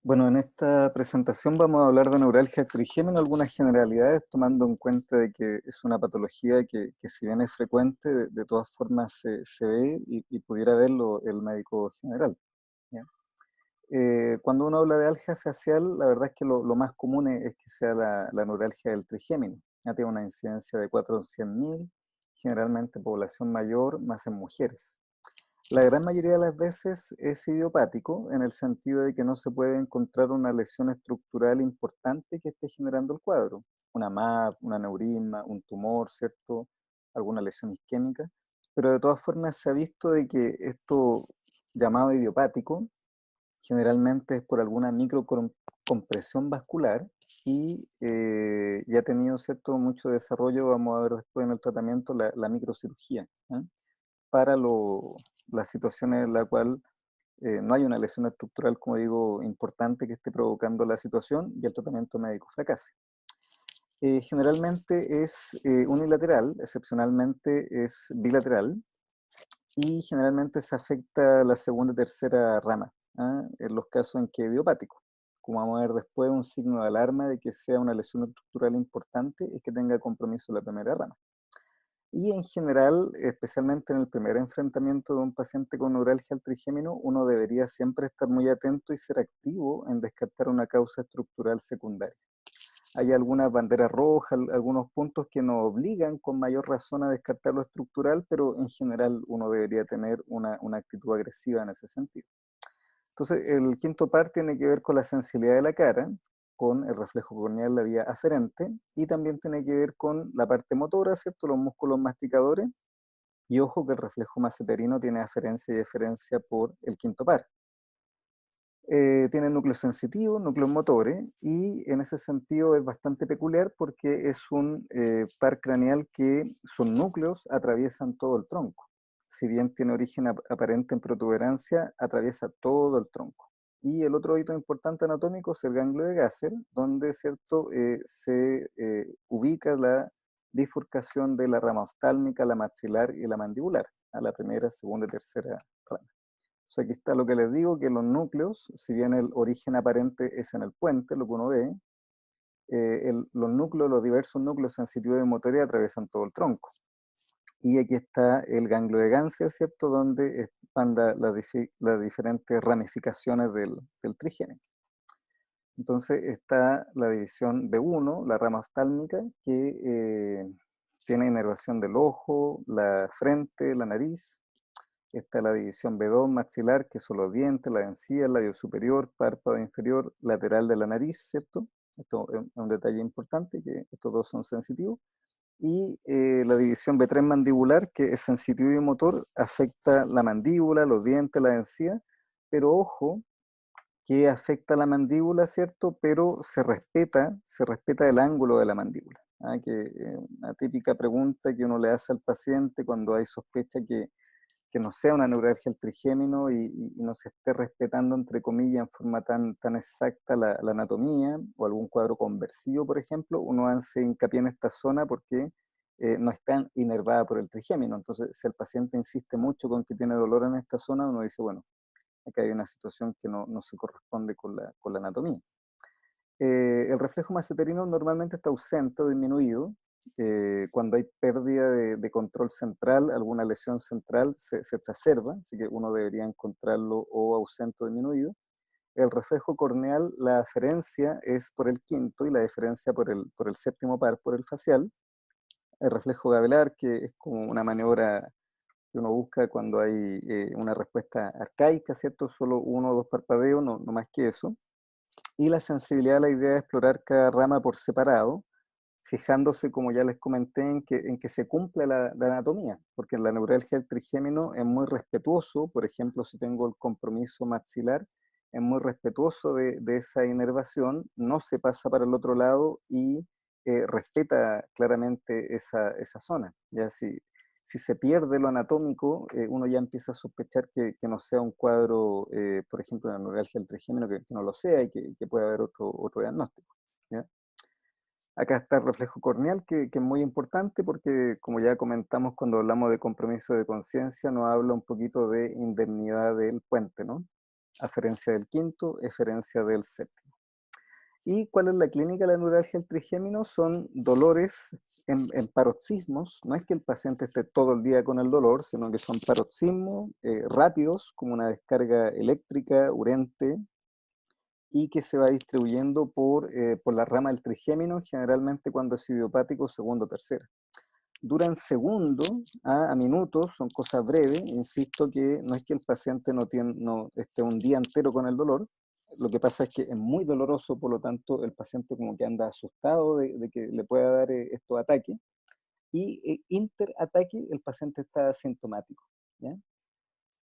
Bueno, en esta presentación vamos a hablar de neuralgia trigémino, algunas generalidades, tomando en cuenta de que es una patología que si bien es frecuente, de todas formas se ve y pudiera verlo el médico general, ¿ya? Cuando uno habla de algia facial, la verdad es que lo más común es que sea la neuralgia del trigémino. Ya tiene una incidencia de 4 en 100.000, generalmente población mayor, más en mujeres. La gran mayoría de las veces es idiopático, en el sentido de que no se puede encontrar una lesión estructural importante que esté generando el cuadro. Una MAP, un aneurisma, un tumor, ¿cierto? Alguna lesión isquémica. Pero de todas formas se ha visto de que esto llamado idiopático generalmente es por alguna microcompresión vascular y ha tenido cierto mucho desarrollo, vamos a ver después en el tratamiento, la microcirugía, ¿eh? Para las situaciones en las cuales no hay una lesión estructural, como digo, importante que esté provocando la situación y el tratamiento médico fracase. Generalmente es unilateral, excepcionalmente es bilateral y generalmente se afecta la segunda y tercera rama, ¿ah? En los casos en que es idiopático. Como vamos a ver después, un signo de alarma de que sea una lesión estructural importante es que tenga compromiso la primera rama. Y en general, especialmente en el primer enfrentamiento de un paciente con neuralgia al trigémino, uno debería siempre estar muy atento y ser activo en descartar una causa estructural secundaria. Hay algunas banderas rojas, algunos puntos que nos obligan con mayor razón a descartar lo estructural, pero en general uno debería tener una actitud agresiva en ese sentido. Entonces, el quinto par tiene que ver con la sensibilidad de la cara, con el reflejo corneal, la vía aferente, y también tiene que ver con la parte motora, ¿cierto? Los músculos masticadores. Y ojo que el reflejo masseterino tiene aferencia y eferencia por el quinto par. Tiene núcleos sensitivos, núcleos motores, y en ese sentido es bastante peculiar porque es un par craneal que sus núcleos atraviesan todo el tronco. Si bien tiene origen aparente en protuberancia, atraviesa todo el tronco. Y el otro hito importante anatómico es el ganglio de Gasser, donde ¿cierto? Se ubica la bifurcación de la rama oftálmica, la maxilar y la mandibular, a la primera, segunda y tercera rama. O sea, aquí está lo que les digo, que los núcleos, si bien el origen aparente es en el puente, lo que uno ve, los núcleos, los diversos núcleos sensitivos de motoría atraviesan todo el tronco. Y aquí está el ganglio de Ganser, ¿cierto? Donde van las diferentes ramificaciones del trigémino. Entonces está la división B1, la rama oftálmica, que tiene inervación del ojo, la frente, la nariz. Está la división B2 maxilar, que son los dientes, la encía, el labio superior, párpado inferior, lateral de la nariz, ¿cierto? Esto es un detalle importante, que estos dos son sensitivos. Y la división B3 mandibular, que es sensitivo y motor, afecta la mandíbula, los dientes, la encía, pero ojo, que afecta la mandíbula, ¿cierto? Pero se respeta el ángulo de la mandíbula. ¿Ah? Una típica pregunta que uno le hace al paciente cuando hay sospecha que no sea una neuralgia al trigémino y no se esté respetando, entre comillas, en forma tan exacta la anatomía o algún cuadro conversivo, por ejemplo, uno hace hincapié en esta zona porque no está inervada por el trigémino. Entonces, si el paciente insiste mucho con que tiene dolor en esta zona, uno dice, bueno, acá hay una situación que no se corresponde con la anatomía. El reflejo masseterino normalmente está ausente o disminuido. Cuando hay pérdida de control central, alguna lesión central se exacerba, así que uno debería encontrarlo o ausente o disminuido. El reflejo corneal, la aferencia es por el quinto y la diferencia por el séptimo par, por el facial. El reflejo gabelar, que es como una maniobra que uno busca cuando hay una respuesta arcaica, ¿cierto? Solo uno o dos parpadeos, no más que eso. Y la sensibilidad, la idea de explorar cada rama por separado, fijándose, como ya les comenté, en que se cumpla la anatomía, porque en la neuralgia del trigémino es muy respetuoso, por ejemplo, si tengo el compromiso maxilar, es muy respetuoso de esa inervación, no se pasa para el otro lado y respeta claramente esa zona. Ya si se pierde lo anatómico, uno ya empieza a sospechar que no sea un cuadro, por ejemplo, de la neuralgia del trigémino, que no lo sea y que pueda haber otro diagnóstico. ¿Ya? Acá está el reflejo corneal, que es muy importante porque, como ya comentamos cuando hablamos de compromiso de conciencia, nos habla un poquito de indemnidad del puente, ¿no? aferencia del quinto, eferencia del séptimo. ¿Y cuál es la clínica de la neuralgia del trigémino? Son dolores en paroxismos. No es que el paciente esté todo el día con el dolor, sino que son paroxismos rápidos, como una descarga eléctrica, urente, y que se va distribuyendo por la rama del trigémino, generalmente cuando es idiopático, segundo o tercera. Duran segundos a minutos, son cosas breves. Insisto que no es que el paciente no esté un día entero con el dolor, lo que pasa es que es muy doloroso, por lo tanto el paciente como que anda asustado de que le pueda dar estos ataques, y interataque el paciente está asintomático, ¿ya?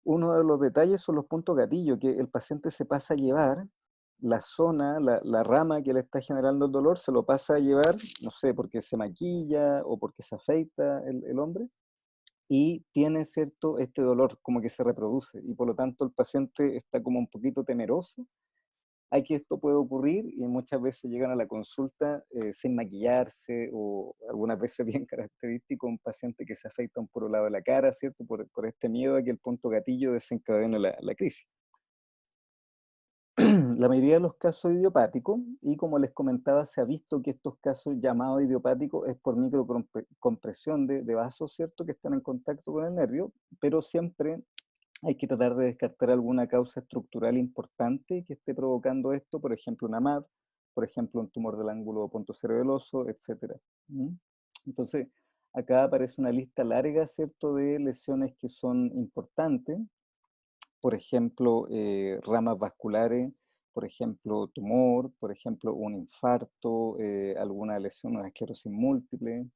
Uno de los detalles son los puntos gatillo, que el paciente se pasa a llevar la zona, la rama que le está generando el dolor, se lo pasa a llevar, no sé, porque se maquilla o porque se afeita el hombre, y tiene cierto este dolor como que se reproduce, y por lo tanto el paciente está como un poquito temeroso a que esto puede ocurrir, y muchas veces llegan a la consulta sin maquillarse, o algunas veces bien característico un paciente que se afeita un puro lado de la cara, ¿cierto? Por este miedo a que el punto gatillo desencadene la crisis. La mayoría de los casos idiopáticos, y como les comentaba, se ha visto que estos casos llamados idiopáticos es por microcompresión de vasos, ¿cierto? Que están en contacto con el nervio, pero siempre hay que tratar de descartar alguna causa estructural importante que esté provocando esto, por ejemplo una MAD, por ejemplo un tumor del ángulo pontocerebeloso, etcétera. ¿Mm? Entonces, acá aparece una lista larga, ¿cierto?, de lesiones que son importantes, por ejemplo, ramas vasculares, por ejemplo, tumor, por ejemplo, un infarto, alguna lesión, una esclerosis múltiple.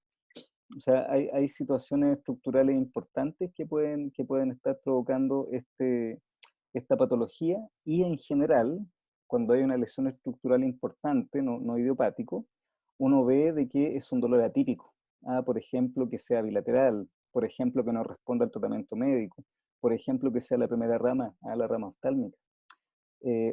O sea, hay situaciones estructurales importantes que pueden estar provocando esta patología, y en general, cuando hay una lesión estructural importante, no idiopático, uno ve de que es un dolor atípico. Por ejemplo, que sea bilateral, por ejemplo, que no responda al tratamiento médico, por ejemplo, que sea la primera rama, la rama oftálmica,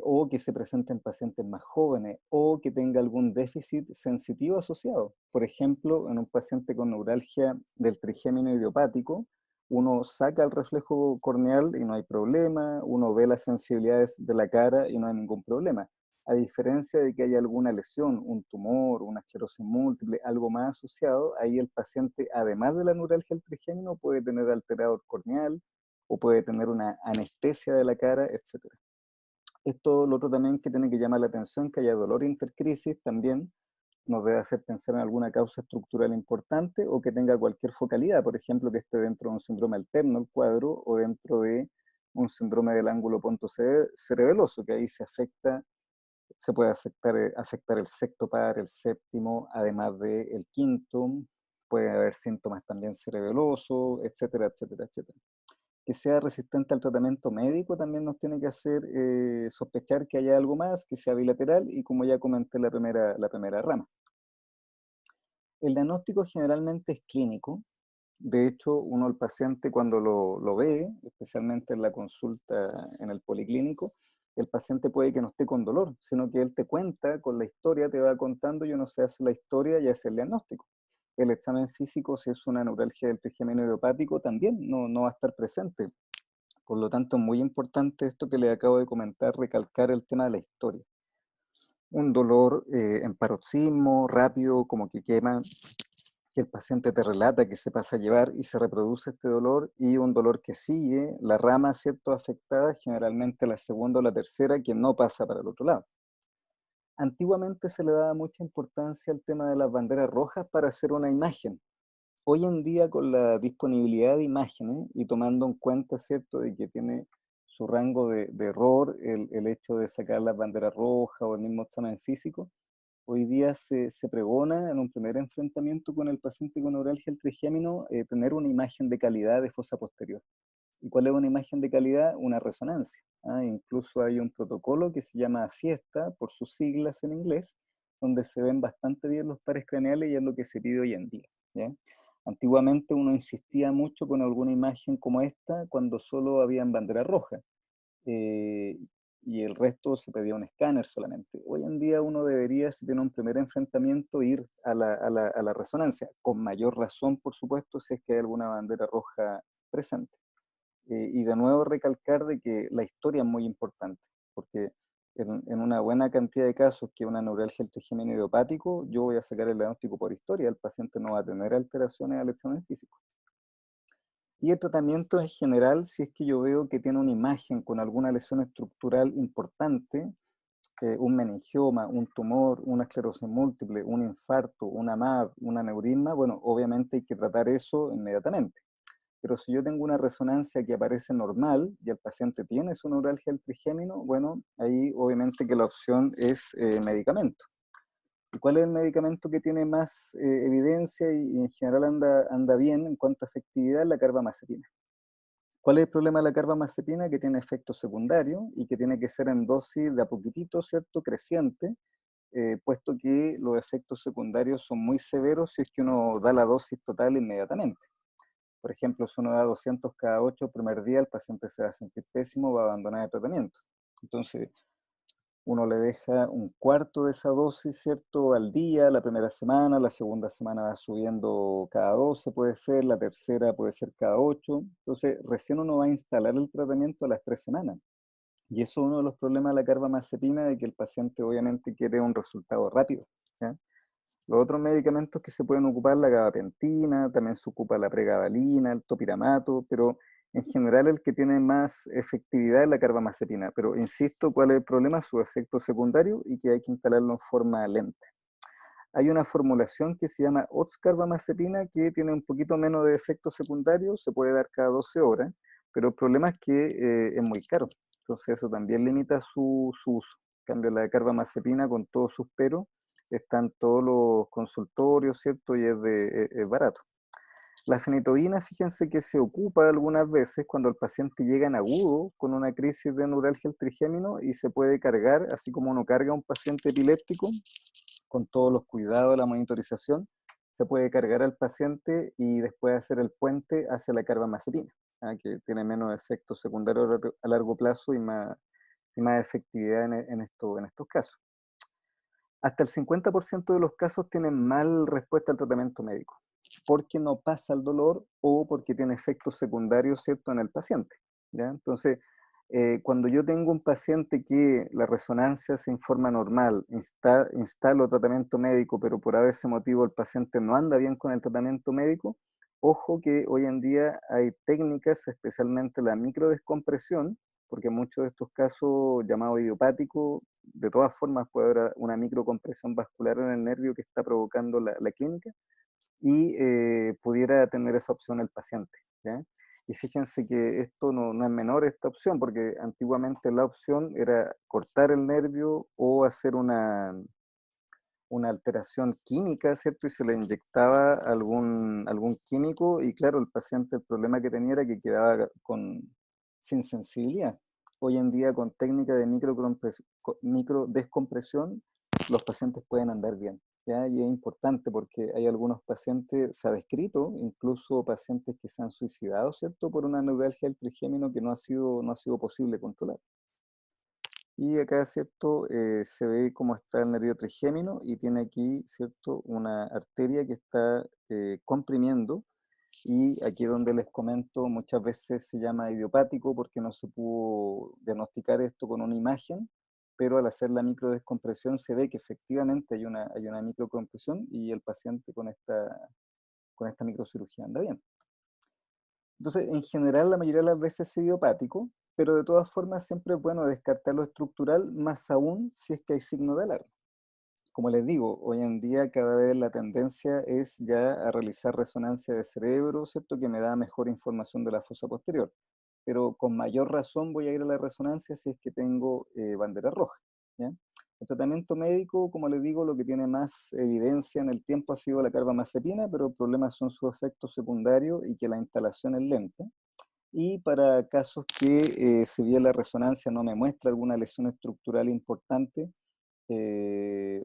o que se presente en pacientes más jóvenes, o que tenga algún déficit sensitivo asociado. Por ejemplo, en un paciente con neuralgia del trigémino idiopático, uno saca el reflejo corneal y no hay problema, uno ve las sensibilidades de la cara y no hay ningún problema. A diferencia de que haya alguna lesión, un tumor, una esclerosis múltiple, algo más asociado, ahí el paciente, además de la neuralgia del trigémino, puede tener alterado el corneal, o puede tener una anestesia de la cara, etc. Esto, lo otro también que tiene que llamar la atención, que haya dolor intercrisis, también nos debe hacer pensar en alguna causa estructural importante, o que tenga cualquier focalidad, por ejemplo, que esté dentro de un síndrome alterno el cuadro, o dentro de un síndrome del ángulo pontocerebeloso, que ahí se puede afectar el sexto par, el séptimo, además del quinto, puede haber síntomas también cerebelosos, etcétera, etcétera, etcétera. Que sea resistente al tratamiento médico también nos tiene que hacer sospechar que haya algo más, que sea bilateral, y como ya comenté la primera rama. El diagnóstico generalmente es clínico. De hecho, uno al paciente cuando lo ve, especialmente en la consulta en el policlínico, el paciente puede que no esté con dolor, sino que él te cuenta con la historia, te va contando, y uno se hace la historia y hace el diagnóstico. El examen físico, si es una neuralgia del trigémino idiopático, también no va a estar presente. Por lo tanto, es muy importante esto que le acabo de comentar, recalcar el tema de la historia. Un dolor en paroxismo, rápido, como que quema, que el paciente te relata que se pasa a llevar y se reproduce este dolor, y un dolor que sigue, la rama, ¿cierto?, afectada, generalmente la segunda o la tercera, que no pasa para el otro lado. Antiguamente se le daba mucha importancia al tema de las banderas rojas para hacer una imagen. Hoy en día, con la disponibilidad de imágenes y tomando en cuenta, ¿cierto?, de que tiene su rango de error el hecho de sacar las banderas rojas o el mismo examen físico, hoy día se pregona en un primer enfrentamiento con el paciente con neuralgia del trigémino tener una imagen de calidad de fosa posterior. ¿Y cuál es una imagen de calidad? Una resonancia. Incluso hay un protocolo que se llama Fiesta, por sus siglas en inglés, donde se ven bastante bien los pares craneales, y es lo que se pide hoy en día, ¿ya? Antiguamente uno insistía mucho con alguna imagen como esta cuando solo habían banderas rojas, eh, y el resto se pedía un escáner solamente. Hoy en día uno debería, si tiene un primer enfrentamiento, ir a la resonancia, con mayor razón, por supuesto, si es que hay alguna bandera roja presente. Y de nuevo recalcar de que la historia es muy importante, porque en una buena cantidad de casos que una neuralgia del trigémino idiopático, yo voy a sacar el diagnóstico por historia, el paciente no va a tener alteraciones al examen físico. Y el tratamiento en general, si es que yo veo que tiene una imagen con alguna lesión estructural importante, un meningioma, un tumor, una esclerosis múltiple, un infarto, una MAB, un aneurisma, bueno, obviamente hay que tratar eso inmediatamente. Pero si yo tengo una resonancia que aparece normal y el paciente tiene su neuralgia del trigémino, bueno, ahí obviamente que la opción es medicamento. ¿Y cuál es el medicamento que tiene más evidencia y en general anda bien en cuanto a efectividad? La carbamazepina. ¿Cuál es el problema de la carbamazepina? Que tiene efectos secundarios y que tiene que ser en dosis de a poquitito, ¿cierto? Creciente, puesto que los efectos secundarios son muy severos si es que uno da la dosis total inmediatamente. Por ejemplo, si uno da 200 cada 8 el primer día, el paciente se va a sentir pésimo, va a abandonar el tratamiento. Entonces, uno le deja un cuarto de esa dosis, ¿cierto? Al día, la primera semana, la segunda semana va subiendo cada 12 puede ser, la tercera puede ser cada 8. Entonces, recién uno va a instalar el tratamiento a las 3 semanas. Y eso es uno de los problemas de la carbamazepina, de que el paciente obviamente quiere un resultado rápido, ¿ya? Los otros medicamentos que se pueden ocupar, la gabapentina, también se ocupa la pregabalina, el topiramato, pero en general el que tiene más efectividad es la carbamazepina. Pero insisto, ¿cuál es el problema? Su efecto secundario y que hay que instalarlo en forma lenta. Hay una formulación que se llama oxcarbamazepina que tiene un poquito menos de efectos secundarios, se puede dar cada 12 horas, pero el problema es que es muy caro. Entonces eso también limita su uso. En cambio, la carbamazepina con todos sus peros está en todos los consultorios, ¿cierto? Y es barato. La fenitoína, fíjense que se ocupa algunas veces cuando el paciente llega en agudo con una crisis de neuralgia del trigémino y se puede cargar, así como uno carga a un paciente epiléptico, con todos los cuidados, la monitorización, se puede cargar al paciente y después hacer el puente hacia la carbamazepina, que tiene menos efectos secundarios a largo plazo y más efectividad en estos casos. Hasta el 50% de los casos tienen mal respuesta al tratamiento médico, porque no pasa el dolor o porque tiene efectos secundarios, ¿cierto?, en el paciente, ¿ya? Entonces, cuando yo tengo un paciente que la resonancia se informa normal, instalo tratamiento médico, pero por ese motivo el paciente no anda bien con el tratamiento médico, ojo que hoy en día hay técnicas, especialmente la microdescompresión, porque en muchos de estos casos llamados idiopáticos, de todas formas puede haber una microcompresión vascular en el nervio que está provocando la clínica y pudiera tener esa opción el paciente, ¿ya? Y fíjense que esto no es menor esta opción, porque antiguamente la opción era cortar el nervio o hacer una alteración química, ¿cierto? Y se le inyectaba algún químico y claro, el paciente el problema que tenía era que quedaba sin sensibilidad. Hoy en día con técnica de microdescompresión, los pacientes pueden andar bien, ¿ya? Y es importante porque hay algunos pacientes, se ha descrito, incluso pacientes que se han suicidado, ¿cierto? Por una neuralgia del trigémino que no ha sido posible controlar. Y acá, ¿cierto? Se ve cómo está el nervio trigémino y tiene aquí, ¿cierto? Una arteria que está comprimiendo y aquí donde les comento muchas veces se llama idiopático porque no se pudo diagnosticar esto con una imagen, pero al hacer la microdescompresión se ve que efectivamente hay una microcompresión y el paciente con esta microcirugía anda bien. Entonces, en general, la mayoría de las veces es idiopático, pero de todas formas siempre es bueno descartar lo estructural, más aún si es que hay signo de alarma. Como les digo, hoy en día cada vez la tendencia es ya a realizar resonancia de cerebro, ¿cierto? Que me da mejor información de la fosa posterior. Pero con mayor razón voy a ir a la resonancia si es que tengo bandera roja, ¿ya? El tratamiento médico, como les digo, lo que tiene más evidencia en el tiempo ha sido la carbamazepina, pero el problema son sus efectos secundarios y que la instalación es lenta. Y para casos que si bien la resonancia no me muestra alguna lesión estructural importante,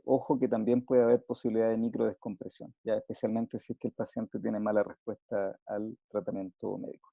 ojo que también puede haber posibilidad de microdescompresión, ya especialmente si es que el paciente tiene mala respuesta al tratamiento médico.